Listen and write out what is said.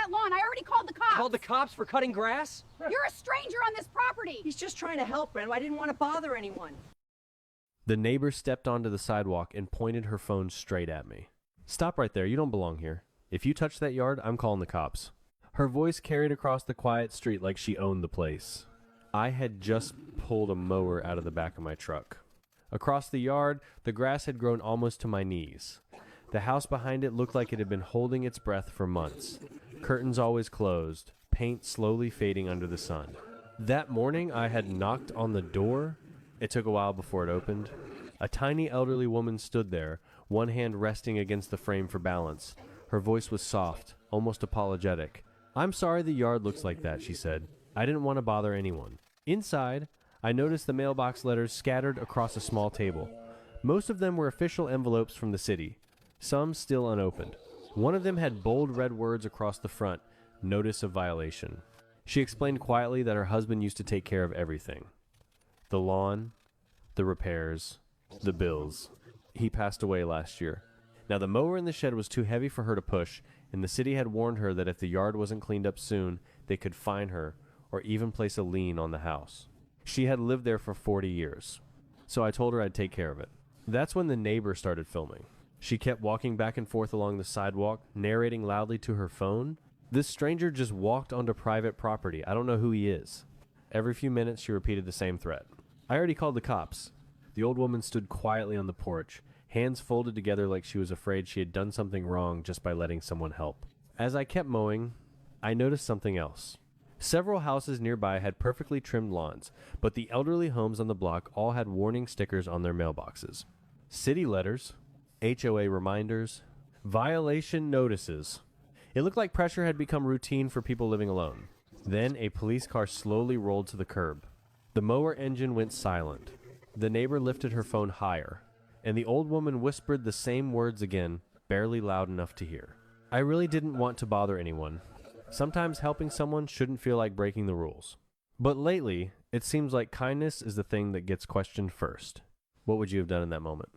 that lawn. I already called the cops. Called the cops for cutting grass? You're a stranger on this property. He's just trying to help, Brando. I didn't want to bother anyone. The neighbor stepped onto the sidewalk and pointed her phone straight at me. Stop right there. You don't belong here. If you touch that yard, I'm calling the cops. Her voice carried across the quiet street like she owned the place. I had just pulled a mower out of the back of my truck. Across the yard, the grass had grown almost to my knees. The house behind it looked like it had been holding its breath for months. Curtains always closed, paint slowly fading under the sun. That morning, I had knocked on the door. It took a while before it opened. A tiny elderly woman stood there, one hand resting against the frame for balance. Her voice was soft, almost apologetic. "I'm sorry the yard looks like that," she said. "I didn't want to bother anyone." Inside, I noticed the mailbox letters scattered across a small table. Most of them were official envelopes from the city, some still unopened. One of them had bold red words across the front, "Notice of violation." She explained quietly that her husband used to take care of everything. The lawn, the repairs, the bills. He passed away last year. Now the mower in the shed was too heavy for her to push, and the city had warned her that if the yard wasn't cleaned up soon, they could fine her or even place a lien on the house. She had lived there for 40 years, so I told her I'd take care of it. That's when the neighbor started filming. She kept walking back and forth along the sidewalk, narrating loudly to her phone. "This stranger just walked onto private property. I don't know who he is." Every few minutes, she repeated the same threat. "I already called the cops." The old woman stood quietly on the porch, hands folded together like she was afraid she had done something wrong just by letting someone help. As I kept mowing, I noticed something else. Several houses nearby had perfectly trimmed lawns, but the elderly homes on the block all had warning stickers on their mailboxes. City letters, HOA reminders, violation notices. It looked like pressure had become routine for people living alone. Then a police car slowly rolled to the curb. The mower engine went silent. The neighbor lifted her phone higher, and the old woman whispered the same words again, barely loud enough to hear. I really didn't want to bother anyone. Sometimes helping someone shouldn't feel like breaking the rules. But lately, it seems like kindness is the thing that gets questioned first. What would you have done in that moment?